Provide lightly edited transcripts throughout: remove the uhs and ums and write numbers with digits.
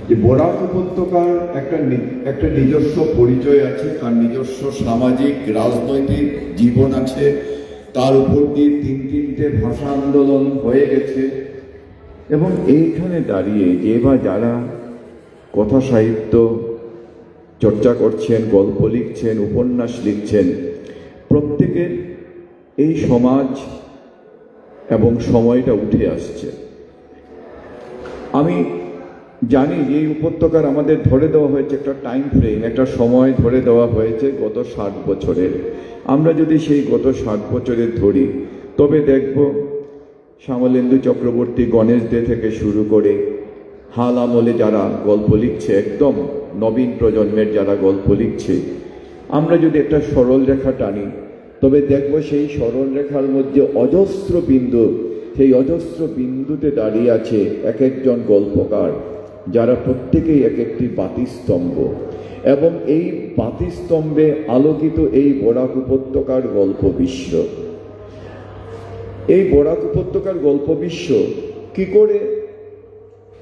যে বরাক উপত্যকার একটা নিজস্ব পরিচয় আছে, তার নিজস্ব সামাজিক রাজনৈতিক জীবন আছে, তার উপর দিয়ে তিনটে ভাষা আন্দোলন হয়ে গেছে। এবং এইখানে দাঁড়িয়ে যে বা যারা কথা সাহিত্য চর্চা করছেন, গল্প লিখছেন, উপন্যাস লিখছেন, প্রত্যেকের এই সমাজ এবং সময়টা উঠে আসছে। আমি জানি যে এই উপত্যকার আমাদের ধরে দেওয়া হয়েছে একটা টাইম ফ্রেম, একটা সময় ধরে দেওয়া হয়েছে গত 60 বছরের। আমরা যদি সেই গত 60 বছরের ধরি, তবে দেখব শ্যামলেন্দু চক্রবর্তী, গণেশ দে থেকে শুরু করে হাল আমলে যারা গল্প লিখছে, একদম নবীন প্রজন্মের যারা গল্প লিখছে, আমরা যদি একটা সরল রেখা টানি, তবে দেখব সেই সরল রেখার মধ্যে অজস্র বিন্দু, সেই অজস্র বিন্দুতে দাঁড়িয়ে আছে এক একজন গল্পকার, যারা প্রত্যেকেই এক একটি বাতিস্তম্ভ। এবং এই বাতিস্তম্ভে আলোকিত এই বরাক উপত্যকার গল্প বিশ্ব। এই বরাক উপত্যকার গল্প বিশ্ব কি করে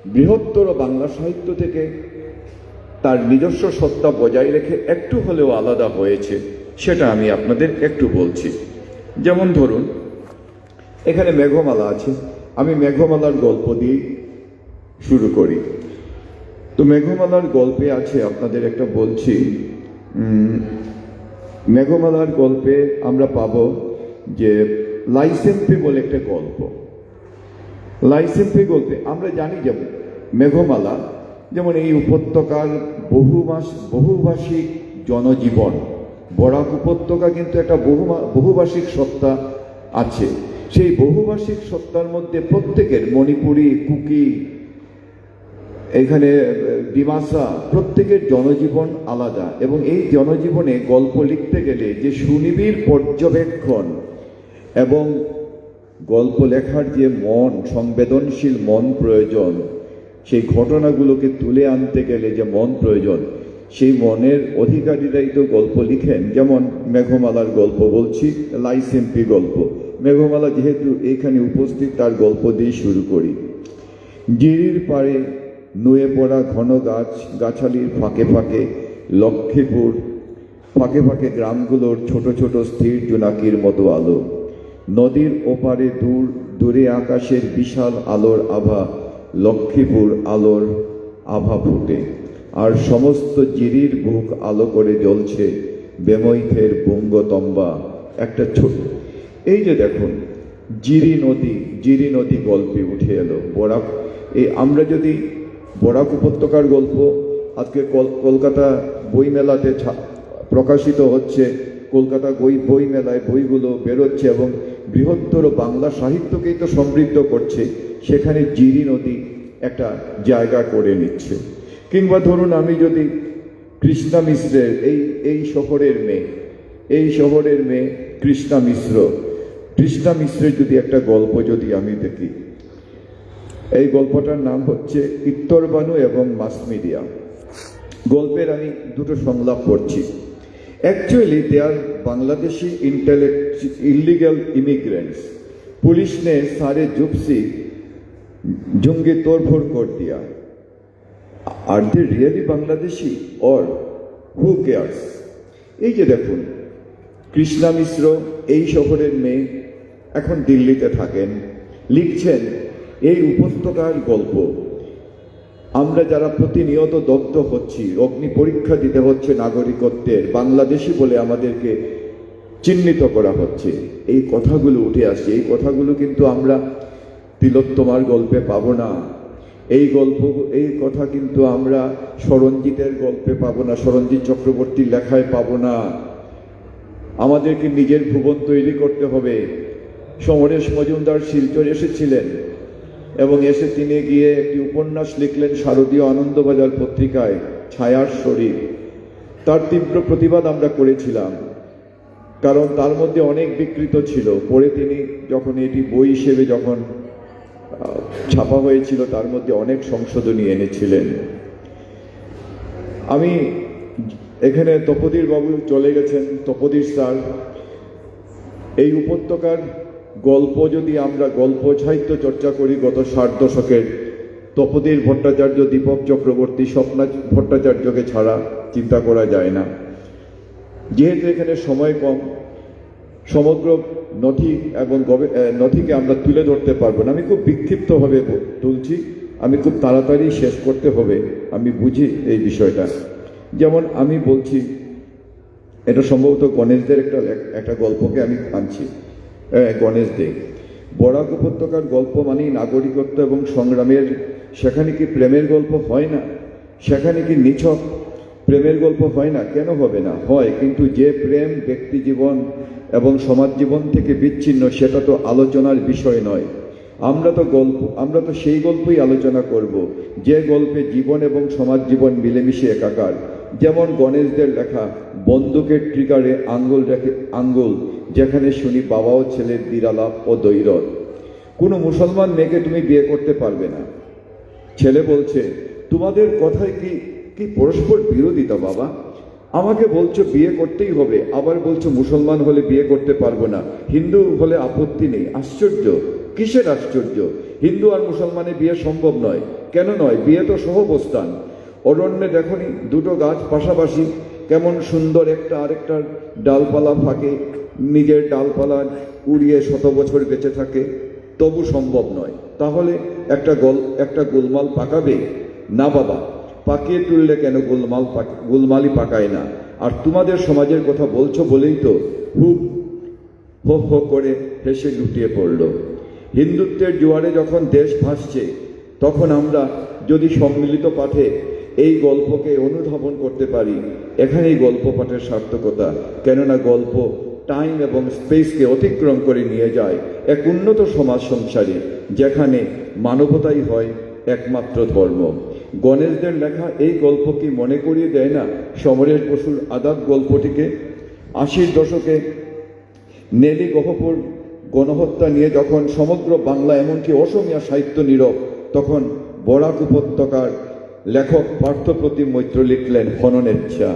বৃহত্তর বাংলা সাহিত্য থেকে তার নিজস্ব সত্তা বজায় রেখে একটু হলেও আলাদা হয়েছে, সেটা আমি আপনাদের একটু বলছি। যেমন ধরুন, এখানে মেঘমালা আছে, আমি মেঘমালার গল্প দিয়ে শুরু করি। তো মেঘমালার গল্পে আছে, আপনাদের একটা বলছি। মেঘমালার গল্পে আমরা পাবো যে লাইসেম্পি বলে একটা গল্প। লাইসেম্পি গল্পে আমরা জানি যে মেঘমালা যেমন এই উপত্যকার বহুভাষিক জনজীবন, বরাক উপত্যকা কিন্তু একটা বহুভাষিক সত্তা আছে। সেই বহুভাষিক সত্তার মধ্যে প্রত্যেকের, মণিপুরি, কুকি, এখানে ডিমাসা, প্রত্যেকের জনজীবন আলাদা। এবং এই জনজীবনে গল্প লিখতে গেলে যে সুনিবিড় পর্যবেক্ষণ এবং গল্প লেখার যে মন, সংবেদনশীল মন প্রয়োজন, সেই ঘটনাগুলোকে তুলে আনতে গেলে যে মন প্রয়োজন, সেই মনের অধিকারীরাই তো গল্প লিখেন। যেমন মেঘমালার গল্প বলছি, লাইসেম্পি গল্প। মেঘমালা যেহেতু এখানে উপস্থিত, তার গল্প দিয়ে শুরু করি। জিরির পাড়ে নুয়ে পড়া ঘন গাছালির ফাঁকে ফাঁকে লক্ষ্মীপুর, ফাঁকে ফাঁকে গ্রামগুলোর ছোট ছোট স্থির জোনাকির মতো আলো। নদীর ওপারে দূরে আকাশের বিশাল আলোর আভা, লক্ষ্মীপুর আলোর আভা ফুটে। আর সমস্ত জিরির বুক আলো করে জ্বলছে বেমৈথের বঙ্গতম্বা একটা ছোট। এই যে দেখুন, জিরি নদী গল্পে উঠে এলো বরাক। এই আমরা যদি বরাক উপত্যকার গল্প আজকে কলকাতা বইমেলাতে প্রকাশিত হচ্ছে, কলকাতা বই মেলায় বইগুলো বেরোচ্ছে এবং বৃহত্তর বাংলা সাহিত্যকেই তো সমৃদ্ধ করছে, সেখানে জিরি নদী একটা জায়গা করে নিচ্ছে। কিংবা ধরুন, আমি যদি কৃষ্ণা মিশ্রের এই শহরের মেয়ে কৃষ্ণা মিশ্রের যদি একটা গল্প যদি আমি দেখি, এই গল্পটার নাম হচ্ছে ইত্তরবানু এবং মাস মিডিয়া। গল্পের আমি দুটো সংলাপ পড়ছি। Actually, they are Bangladeshi illegal immigrants. Police ने सारे जुप्सी जुंगे तोड़फोड़ कर दिया. Are they really Bangladeshi or who cares? এই যে দেখুন, কৃষ্ণা মিশ্র এই শহরের মেয়ে, এখন দিল্লিতে থাকেন, লিখছেন এই উপত্যকার গল্প। আমরা যারা প্রতিনিয়ত দগ্ধ হচ্ছি, অগ্নি পরীক্ষা দিতে হচ্ছে নাগরিকত্বের, বাংলাদেশি বলে আমাদেরকে চিহ্নিত করা হচ্ছে, এই কথাগুলো উঠে আসছে। এই কথাগুলো কিন্তু আমরা তিলোত্তমার গল্পে পাবো না। এই কথা কিন্তু আমরা সরঞ্জিতের গল্পে পাবো না, সরঞ্জিৎ চক্রবর্তীর লেখায় পাবো না। আমাদেরকে নিজের ভুবন তৈরি করতে হবে। সমরেশ মজুমদার শিলচর এসেছিলেন এবং এসে তিনি গিয়ে একটি উপন্যাস লিখলেন শারদীয় আনন্দবাজার পত্রিকায়, ছায়ার শরীর। তার তীব্র প্রতিবাদ আমরা করেছিলাম, কারণ তার মধ্যে অনেক বিকৃত ছিল। পরে তিনি যখন এটি বই হিসেবে যখন ছাপা হয়েছিল, তার মধ্যে অনেক সংশোধনী এনেছিলেন। আমি এখানে তপোদীর বাবু চলে গেছেন, তপোদীর স্যার। এই উপত্যকার গল্প যদি আমরা গল্প সাহিত্য চর্চা করি গত 60 দশকের, তপোধীর ভট্টাচার্য, দীপক চক্রবর্তী, স্বপ্না ভট্টাচার্যকে ছাড়া চিন্তা করা যায় না। যেহেতু এখানে সময় কম, সমগ্র নথি এবং নথিকে আমরা তুলে ধরতে পারবো না। আমি খুব বিক্ষিপ্তভাবে তুলছি, আমি খুব তাড়াতাড়ি শেষ করতে হবে, আমি বুঝি এই বিষয়টা। যেমন আমি বলছি, এটা সম্ভবত গণেশদের একটা গল্পকে আমি আনছি। গণেশ দে, বরাক উপত্যকার গল্প মানেই নাগরিকত্ব এবং সংগ্রামের। সেখানে কি প্রেমের গল্প হয় না? সেখানে কি নিছক প্রেমের গল্প হয় না? কেন হবে না? হয়, কিন্তু যে প্রেম ব্যক্তি জীবন এবং সমাজ জীবন থেকে বিচ্ছিন্ন, সেটা তো আলোচনার বিষয় নয়। আমরা তো সেই গল্পই আলোচনা করব যে গল্পে জীবন এবং সমাজ জীবন মিলেমিশে একাকার। যেমন গণেশদের লেখা বন্দুকের ট্রিগারে আঙ্গুল, যেখানে শুনি বাবা ও ছেলের বিরালাপ ও দৈরত। কোনো মুসলমান মেয়েকে তুমি বিয়ে করতে পারবে না। ছেলে বলছে, তোমাদের কথায় কি পরস্পর বিরোধিতা বাবা? আমাকে বলছো বিয়ে করতেই হবে, আবার বলছো মুসলমান হলে বিয়ে করতে পারবো না, হিন্দু হলে আপত্তি নেই। আশ্চর্য! কিসের আশ্চর্য? হিন্দু আর মুসলমানের বিয়ে সম্ভব নয়। কেন নয়? বিয়ে তো সহাবস্থান। অরণ্যে দেখনি দুটো গাছ পাশাপাশি, কেমন সুন্দর একটা আরেকটার ডালপালা ফাঁকে নিজের ডালপালা উড়িয়ে 100 বছর বেঁচে থাকে, তবু সম্ভব নয়। তাহলে একটা গোলমাল পাকাবে না বাবা? পাকিয়ে তুললে কেন গোলমালই পাকায় না? আর তোমাদের সমাজের কথা বলছো বলেই তো খুব হো হো করে হেসে লুটিয়ে পড়ল। হিন্দুত্বের জোয়ারে যখন দেশ ভাসছে, তখন আমরা যদি সম্মিলিত পাঠে এই গল্পকে অনুধাবন করতে পারি, এখানেই গল্প পাঠের সার্থকতা। কেননা গল্প টাইম এবং স্পেসকে অতিক্রম করে নিয়ে যায় এক উন্নত সমাজ সংসারে, যেখানে মানবতাই হয় একমাত্র ধর্ম। গণেশদের লেখা এই গল্প কি মনে করিয়ে দেয় না সমরেশ বসুর আদাব গল্পটিকে? 80-র দশকে নেলি গহপুর গণহত্যা নিয়ে যখন সমগ্র বাংলা এমনকি অসমীয়া সাহিত্য নীরব, তখন বরাক উপত্যকার লেখক পার্থপ্রতিম মৈত্র লিখলেন হননেচ্ছা।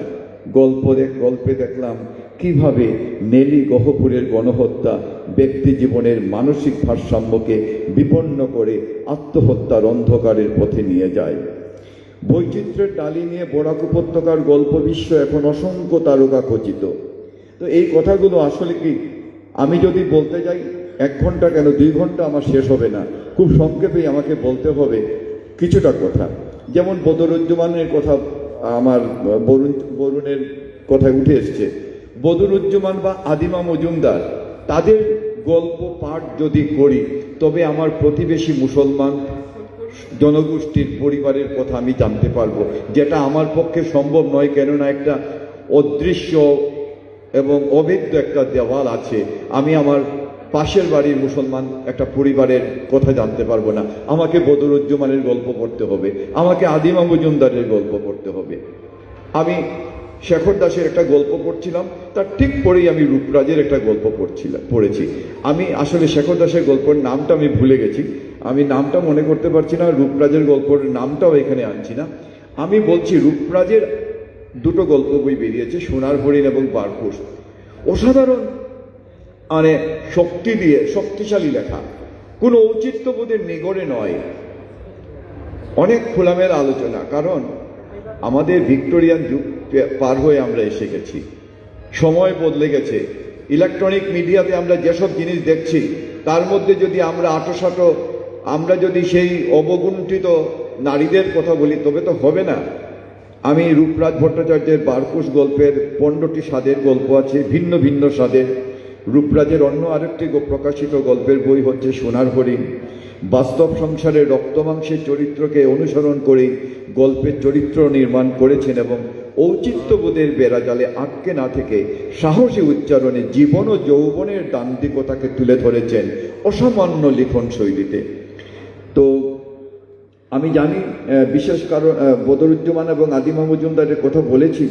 গল্পে দেখলাম কিভাবে নেলি গহপুরের গণহত্যা ব্যক্তি জীবনের মানসিক ভারসাম্যকে বিপন্ন করে আত্মহত্যার অন্ধকারের পথে নিয়ে যায়। বৈচিত্র্যের ডালি নিয়ে বরাক উপত্যকার গল্প বিশ্ব এখন অসংখ্য তারকা খচিত। তো এই কথাগুলো আসলে কি, আমি যদি বলতে যাই 1 ঘন্টা কেন 2 ঘন্টা আমার শেষ হবে না। খুব সংক্ষেপেই আমাকে বলতে হবে কিছুটা কথা। যেমন বদরুজ্জামানের কথা, আমার বরুণের কথা উঠে এসছে। বদরুজ্জামান বা আদিমা মজুমদার, তাদের গল্প পাঠ যদি করি, তবে আমার প্রতিবেশী মুসলমান জনগোষ্ঠীর পরিবারের কথা আমি জানতে পারবো, যেটা আমার পক্ষে সম্ভব নয়। কেননা একটা অদৃশ্য এবং অভেদ্য একটা দেওয়াল আছে। আমি আমার পাশের বাড়ির মুসলমান একটা পরিবারের কথা জানতে পারবো না। আমাকে বদরুজ্জামানের গল্প পড়তে হবে, আমাকে আদিমা মজুমদারের গল্প পড়তে হবে। আমি শেখর দাসের একটা গল্প পড়ছিলাম, তার ঠিক পরেই আমি রূপরাজের একটা গল্প পড়েছি। আমি আসলে শেখর দাসের গল্পের নামটা আমি ভুলে গেছি, আমি নামটা মনে করতে পারছি না। রূপরাজের গল্পের নামটাও এখানে আনছি না। আমি বলছি রূপরাজের 2টো গল্প বই বেরিয়েছে, সোনার হরিণ এবং বারকুশ। অসাধারণ, মানে শক্তি দিয়ে শক্তিশালী লেখা, কোনো ঔচিত্যবোধের নিগড়ে নয়। অনেক খোলামেলা আলোচনা, কারণ আমাদের ভিক্টোরিয়ান যুগ পার হয়ে আমরা এসে গেছি, সময় বদলে গেছে। ইলেকট্রনিক মিডিয়াতে আমরা যেসব জিনিস দেখছি, তার মধ্যে যদি আমরা যদি সেই অবগুণ্ঠিত নারীদের কথা বলি, তবে তো হবে না। আমি রূপরাজ ভট্টাচার্যের বারকুশ গল্পের 15টি স্বাদের গল্প আছে, ভিন্ন ভিন্ন স্বাদের। রূপরাজের অন্য আরেকটি প্রকাশিত গল্পের বই হচ্ছে সোনার হরিণ। বাস্তব সংসারে রক্তমাংসের চরিত্রকে অনুসরণ করেই গল্পের চরিত্র নির্মাণ করেছেন এবং ঔচিত্যবোধের বেড়াজালে আটকে না থেকে সাহসী উচ্চারণে জীবন ও যৌবনের দান্তিকতাকে তুলে ধরেছেন অসামান্য লিখন শৈলীতে। তো আমি জানি বিশেষ কারণ বদরুজ্জামান এবং আদিমা মজুমদারের কথা বলেছি,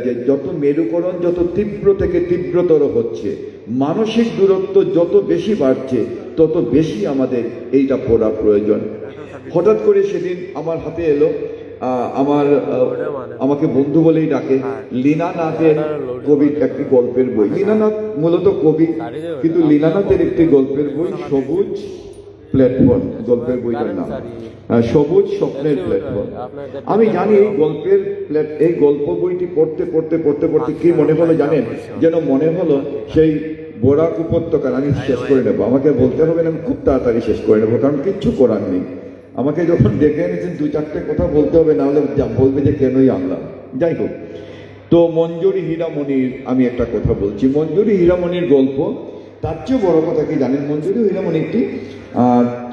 যে যত মেরুকরণ যত তীব্র থেকে তীব্রতর হচ্ছে, মানসিক দূরত্ব যত বেশি বাড়ছে, তত বেশি আমাদের এইটা পড়া প্রয়োজন। হঠাৎ করে সেদিন আমার হাতে এলো আমাকে বন্ধু বলেই ডাকে, লীনানাথের কবির একটি গল্পের বই। লীনানাথ মূলত কবি, কিন্তু লীনানাথের একটি গল্পের বই সবুজ প্ল্যাটফর্ম, গল্পের বইটার নাম সবুজ স্বপ্নের প্ল্যাটফর্ম। আমি জানি এই গল্প বইটি পড়তে পড়তে পড়তে পড়তে কি মনে হলো জানেন, যেন মনে হলো সেই বরাক উপত্যকার, আমি শেষ করে নেবো, আমাকে বলতে হবে না, আমি খুব তাড়াতাড়ি শেষ করে নেবো, কারণ কিচ্ছু করার নেই। আমাকে যখন ডেকে এনেছেন 2-4টে কথা বলতে হবে, না হলে বলবে যে কেনই আনলাম। যাই হোক, তো মঞ্জুরি হীরামণির আমি একটা কথা বলছি। মঞ্জুরি হীরামণির গল্প, তার চেয়ে বড় কথা কি জানেন, মঞ্জুরি হীরামণি একটি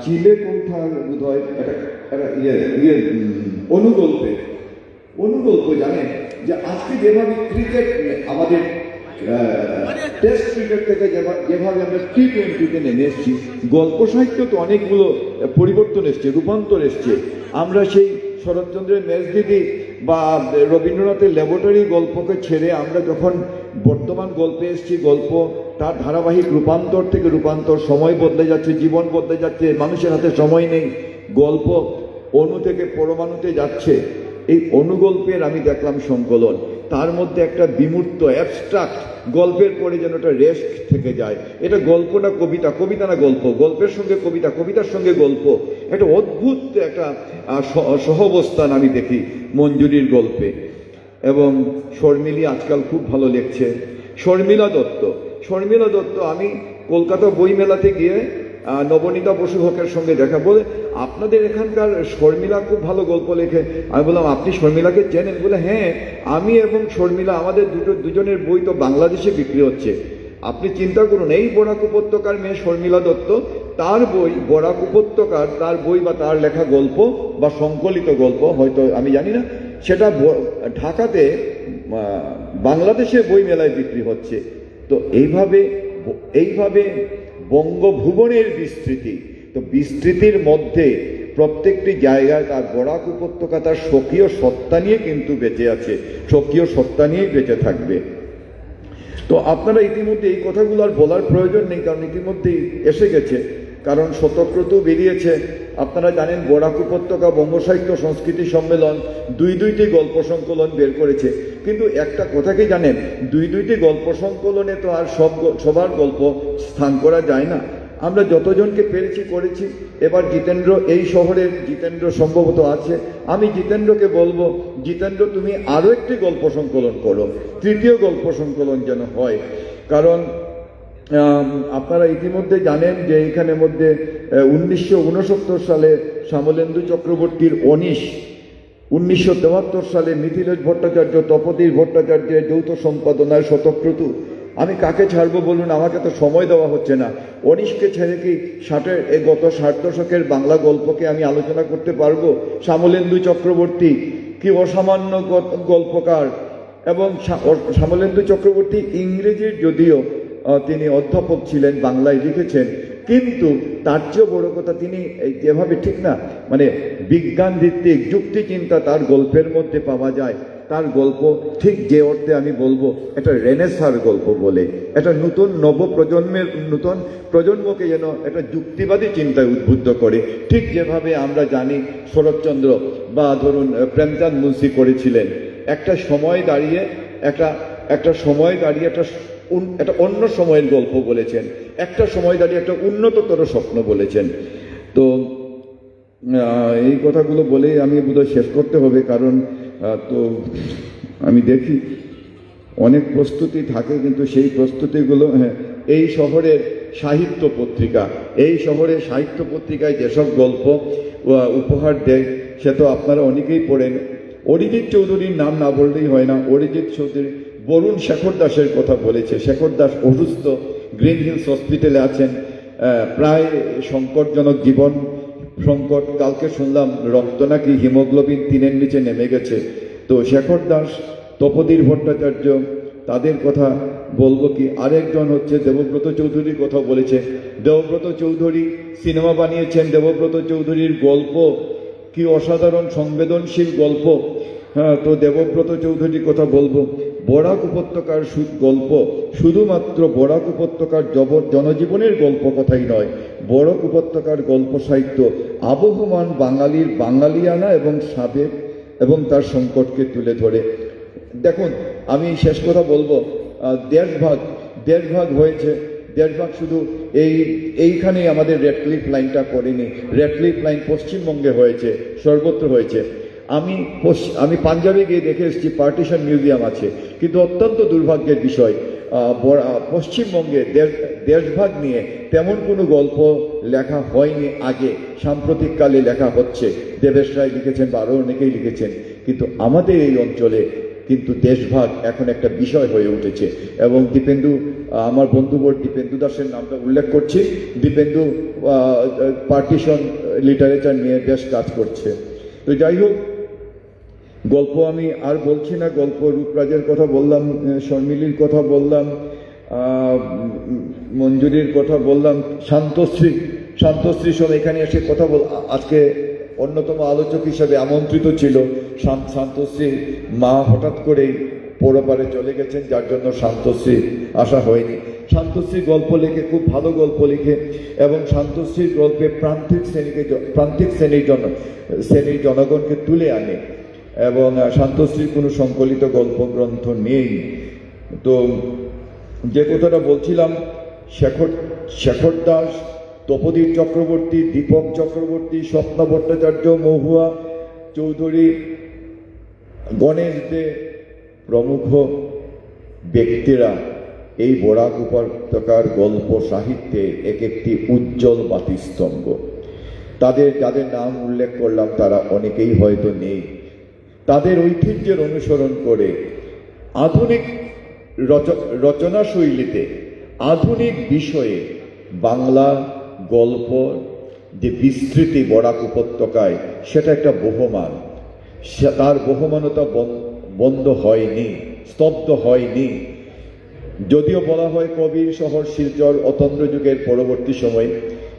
চিলে কোঠার বোধ হয় অনুগল্প জানেন, যে আজকে যেভাবে ক্রিকেট আমাদের টেস্ট ক্রিকেট থেকে যেভাবে আমরা T20-তে নেমে এসেছি, গল্প সাহিত্য তো অনেকগুলো পরিবর্তন এসছে, রূপান্তর এসছে। আমরা সেই শরৎচন্দ্রের মেজদিদি বা রবীন্দ্রনাথের ল্যাবরেটরি গল্পকে ছেড়ে আমরা যখন বর্তমান গল্পে এসেছি, গল্প তার ধারাবাহিক রূপান্তর থেকে রূপান্তর, সময় বদলে যাচ্ছে, জীবন বদলে যাচ্ছে, মানুষের হাতে সময় নেই, গল্প অণু থেকে পরমাণুতে যাচ্ছে। এই অনুগল্পের আমি দেখলাম সংকলন, তার মধ্যে একটা বিমূর্ত অ্যাবস্ট্রাক্ট গল্পের পরে যেন একটা রেস্ট থেকে যায়। এটা গল্প না কবিতা, কবিতা না গল্প, গল্পের সঙ্গে কবিতা, কবিতার সঙ্গে গল্প, একটা অদ্ভুত একটা সহাবস্থান আমি দেখি মঞ্জুরির গল্পে। এবং শর্মিলী আজকাল খুব ভালো লেখছে। শর্মিলা দত্ত আমি কলকাতা বইমেলাতে গিয়ে নবনীতা বসু হকের সঙ্গে দেখা, বলে আপনাদের এখানকার শর্মিলা খুব ভালো গল্প লেখে। আমি বললাম আপনি শর্মিলাকে চেনেন? বলে হ্যাঁ, আমি এবং শর্মিলা, আমাদের দুজনের বই তো বাংলাদেশে বিক্রি হচ্ছে। আপনি চিন্তা করুন, এই বরাক উপত্যকার মেয়ে শর্মিলা দত্ত, তার বই বরাক উপত্যকার, তার বই বা তার লেখা গল্প বা সংকলিত গল্প, হয়তো আমি জানি না, সেটা ঢাকাতে বাংলাদেশে বই মেলায় বিক্রি হচ্ছে। তো এইভাবে বঙ্গভুবনের বিস্তৃতি, তো বিস্তৃতির মধ্যে প্রত্যেকটি জায়গায় তার বরাক উপত্যকা তার স্বকীয় সত্তা নিয়ে কিন্তু বেঁচে আছে, স্বকীয় সত্তা নিয়েই বেঁচে থাকবে। তো আপনারা ইতিমধ্যে এই কথাগুলো আর বলার প্রয়োজন নেই, কারণ ইতিমধ্যেই এসে গেছে, কারণ শতক্রতু বেরিয়েছে। আপনারা জানেন বরাক উপত্যকা বঙ্গ সাহিত্য সংস্কৃতি সম্মেলন দুইটি গল্প সংকলন বের করেছে। কিন্তু একটা কথা কি জানেন, দুইটি গল্প সংকলনে তো আর সবার গল্প স্থান করা যায় না। আমরা যতজনকে পেরেছি করেছি। এবার জিতেন্দ্র, এই শহরের জিতেন্দ্র সম্ভবত আছে, আমি জিতেন্দ্রকে বলবো, জিতেন্দ্র তুমি আরও একটি গল্প সংকলন করো, তৃতীয় গল্প সংকলন যেন হয়। কারণ আপনারা ইতিমধ্যে জানেন যে এইখানের মধ্যে 1969 সালে শ্যামলেন্দু চক্রবর্তীর অনিশ, 1973 সালে মিথিলেশ ভট্টাচার্য, তপোধীর ভট্টাচার্যের যৌথ সম্পাদনায় শতক্রতু। আমি কাকে ছাড়বো বলুন, আমাকে তো সময় দেওয়া হচ্ছে না। অনিশকে ছেড়ে কি গত 60 দশকের বাংলা গল্পকে আমি আলোচনা করতে পারবো? শ্যামলেন্দু চক্রবর্তী কি অসামান্য গল্পকার, এবং শ্যামলেন্দু চক্রবর্তী ইংরেজির যদিও তিনি অধ্যাপক ছিলেন, বাংলায় লিখেছেন, কিন্তু তার চেয়েও বড় কথা তিনি যেভাবে, ঠিক না, মানে বিজ্ঞান ভিত্তিক যুক্তি চিন্তা তার গল্পের মধ্যে পাওয়া যায়। তার গল্প ঠিক যে অর্থে আমি বলবো একটা রেনেসার গল্প বলে, একটা নতুন নতুন প্রজন্মকে যেন একটা যুক্তিবাদী চিন্তায় উদ্বুদ্ধ করে, ঠিক যেভাবে আমরা জানি শরৎচন্দ্র বা ধরুন প্রেমচাঁদ মুন্সি করেছিলেন। একটা সময় দাঁড়িয়ে একটা অন্য সময়ের গল্প বলেছেন, একটা সময় দাঁড়িয়ে একটা উন্নততর স্বপ্ন বলেছেন। তো এই কথাগুলো বলেই আমি বোধহয় শেষ করতে হবে, কারণ তো আমি দেখি অনেক প্রস্তুতি থাকে, কিন্তু সেই প্রস্তুতিগুলো এই শহরের সাহিত্য পত্রিকায় যেসব গল্প উপহার দেয় সে তো আপনারা অনেকেই পড়েন। অরিজিৎ চৌধুরীর নাম না বললেই হয় না। অরিজিৎ চৌধুরী বরুণ শেখর দাসের কথা বলেছে। শেখর দাস অসুস্থ, গ্রিন হিলস হসপিটালে আছেন, প্রায় সংকটজনক জীবন সংকট। কালকে শুনলাম রক্ত নাকি হিমোগ্লোবিন 3-এর নিচে নেমে গেছে। তো শেখর দাস, তপোধীর ভট্টাচার্য, তাদের কথা বলবো কি। আরেকজন হচ্ছে দেবব্রত চৌধুরীর কথা বলেছে। দেবব্রত চৌধুরী সিনেমা বানিয়েছেন। দেবব্রত চৌধুরীর গল্প কি অসাধারণ সংবেদনশীল গল্প। হ্যাঁ, তো দেবব্রত চৌধুরীর কথা বলবো। বরাক উপত্যকার গল্প শুধুমাত্র বরাক উপত্যকার জনজীবনের গল্প কথাই নয়, বরাক উপত্যকার গল্প সাহিত্য আবহমান বাঙালির বাঙালিয়ানা এবং সাবেক এবং তার সংকটকে তুলে ধরে। দেখুন, আমি শেষ কথা বলবো, দেশ ভাগ হয়েছে। দেশভাগ শুধু এইখানেই আমাদের রেড ক্লিফ লাইনটা করেনি, রেড ক্লিফ লাইন পশ্চিমবঙ্গে হয়েছে, সর্বত্র হয়েছে। আমি পাঞ্জাবে গিয়ে দেখে এসেছি পার্টিশন মিউজিয়াম আছে, কিন্তু অত্যন্ত দুর্ভাগ্যের বিষয় পশ্চিমবঙ্গে দেশভাগ নিয়ে তেমন কোনো গল্প লেখা হয়নি আগে, সাম্প্রতিককালে লেখা হচ্ছে। দেবেশ রায় লিখেছেন বা আরও অনেকেই লিখেছেন, কিন্তু আমাদের এই অঞ্চলে কিন্তু দেশভাগ এখন একটা বিষয় হয়ে উঠেছে। এবং দীপেন্দু, আমার বন্ধু দীপেন্দু দাসের নামটা উল্লেখ করছি, দীপেন্দু পার্টিশন লিটারেচার নিয়ে বেশ কাজ করছে। তো যাই হোক, গল্প আমি আর বলছি না, গল্প রূপরাজের কথা বললাম, শর্মিলীর কথা বললাম, মঞ্জুরির কথা বললাম, শান্তশ্রী সব এখানে এসে কথা আজকে অন্যতম আলোচক হিসাবে আমন্ত্রিত ছিল। শান্তশ্রী মা হঠাৎ করেই পরপারে চলে গেছেন, যার জন্য শান্তশ্রী আসা হয়নি। শান্তশ্রী গল্প লেখে, খুব ভালো গল্প লিখে, এবং শান্তশ্রীর গল্পে প্রান্তিক শ্রেণীর জনগণকে তুলে আনে, এবং শান্তশ্রীর কোনো সংকলিত গল্প গ্রন্থ নেই। তো যে কথাটা বলছিলাম, শেখর দাস, তপোদীপ চক্রবর্তী, দীপক চক্রবর্তী, স্বপ্ন ভট্টাচার্য, মহুয়া চৌধুরী, গণেশ দে প্রমুখ ব্যক্তিরা এই বরাক উপত্যকার গল্প সাহিত্যের একটি উজ্জ্বল বাতিস্তম্ভ। যাদের নাম উল্লেখ করলাম তারা অনেকেই হয়তো নেই। তাদের ঐতিহ্যের অনুসরণ করে আধুনিক রচনা শৈলীতে, আধুনিক বিষয়ে বাংলা গল্প যে বিস্তৃতি বরাক উপত্যকায়, সেটা একটা বহমান। তার বহমানতা বন্ধ হয়নি, স্তব্ধ হয়নি। যদিও বলা হয় কবির শহর শিলচর অতন্দ্র যুগের পরবর্তী সময়,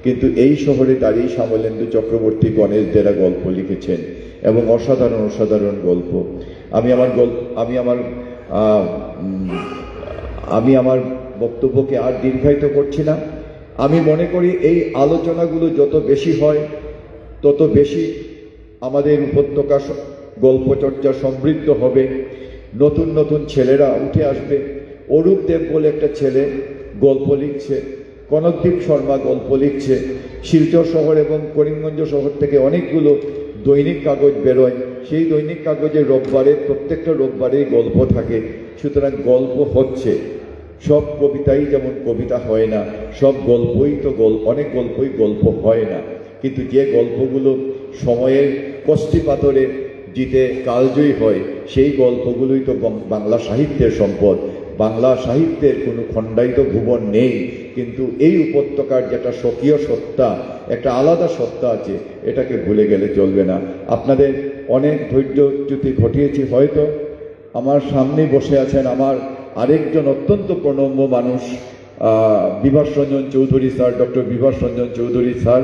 কিন্তু এই শহরে দাঁড়িয়ে শ্যামলেন্দু চক্রবর্তী, গণেশ দেরা গল্প লিখেছেন, এবং অসাধারণ অসাধারণ গল্প। আমি আমার বক্তব্যকে আর দীর্ঘায়িত করছি না। আমি মনে করি এই আলোচনাগুলো যত বেশি হয়, তত বেশি আমাদের উপত্যকা গল্প চর্চা সমৃদ্ধ হবে। নতুন নতুন ছেলেরা উঠে আসবে। অরূপ দেব বলে একটা ছেলে গল্প লিখছে, কনকদীপ শর্মা গল্প লিখছে। শিলচর শহর এবং করিমগঞ্জ শহর থেকে অনেকগুলো দৈনিক কাগজ বেরোয়, সেই দৈনিক কাগজে প্রত্যেকটা রোববারেই গল্প থাকে। সুতরাং গল্প হচ্ছে। সব কবিতাই যেমন কবিতা হয় না, সব গল্পই তো অনেক গল্পই গল্প হয় না, কিন্তু যে গল্পগুলো সময়ের কষ্টি পাথরে জিতে কালজয়ী হয়, সেই গল্পগুলোই তো বাংলা সাহিত্যের সম্পদ। বাংলা সাহিত্যের কোনো খণ্ডায়িত ভুবন নেই, কিন্তু এই উপত্যকার যেটা স্বকীয় সত্তা, একটা আলাদা সত্তা আছে, এটাকে ভুলে গেলে চলবে না। আপনাদের অনেক ধৈর্যচ্যুতি ঘটিয়েছি হয়তো। আমার সামনেই বসে আছেন আমার আরেকজন অত্যন্ত প্রণম্য মানুষ, Bibhas Ranjan Chowdhury sir, doctor Bibhas Ranjan Chowdhury sir,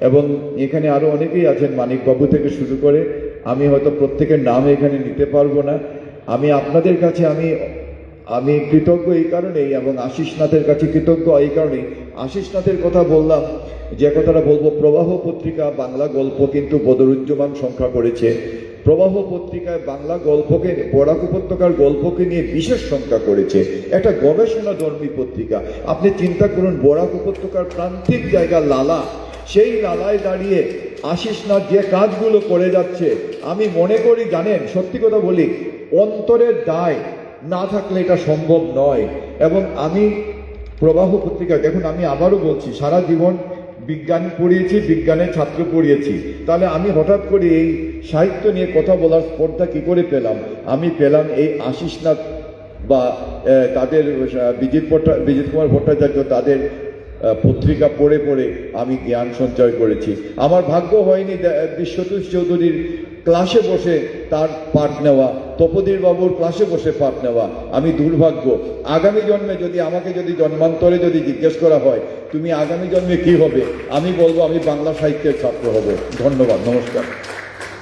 এবং এখানে আরও অনেকেই আছেন, মানিকবাবু থেকে শুরু করে। আমি হয়তো প্রত্যেকের নাম এখানে নিতে পারবো না। আমি আপনাদের কাছে আমি কৃতজ্ঞ এই কারণেই, এবং আশিসনাথের কাছে কৃতজ্ঞ এই কারণেই। আশিসনাথের কথা বললাম, যে কথাটা বলবো, প্রবাহ পত্রিকা বাংলা গল্প কিন্তু বদরুজ্জমান সংখ্যা করেছে। প্রবাহ পত্রিকায় বাংলা গল্পকে, বরাক উপত্যকার গল্পকে নিয়ে বিশেষ সংখ্যা করেছে। একটা গবেষণাধর্মী পত্রিকা। আপনি চিন্তা করুন, বরাক উপত্যকার প্রান্তিক জায়গা লালা, সেই লালায় দাঁড়িয়ে আশিসনাথ যে কাজগুলো করে যাচ্ছে, আমি মনে করি, জানেন, সত্যি কথা বলি, অন্তরের দায় না থাকলে এটা সম্ভব নয়। এবং আমি প্রবাহ পত্রিকা, দেখুন, আমি আবারও বলছি, সারা জীবন বিজ্ঞান পড়িয়েছি, বিজ্ঞানের ছাত্র পড়িয়েছি, তাহলে আমি হঠাৎ করে এই সাহিত্য নিয়ে কথা বলার স্পর্ধা কী করে পেলাম? আমি পেলাম এই আশিসনাথ বা তাদের বিজিত কুমার ভট্টাচার্য, তাদের পত্রিকা পড়ে পড়ে আমি জ্ঞান সঞ্চয় করেছি। আমার ভাগ্য হয়নি বিশ্বতোষ চৌধুরীর ক্লাসে বসে তার পাঠ নেওয়া, তপোদীপ বাবুর ক্লাসে বসে পাঠ নেওয়া। আমি দুর্ভাগ্য। আগামী জন্মে আমাকে জন্মান্তরে জিজ্ঞেস করা হয় তুমি আগামী জন্মে কি হবে, আমি বলবো আমি বাংলা সাহিত্যের ছাত্র হব। ধন্যবাদ, নমস্কার।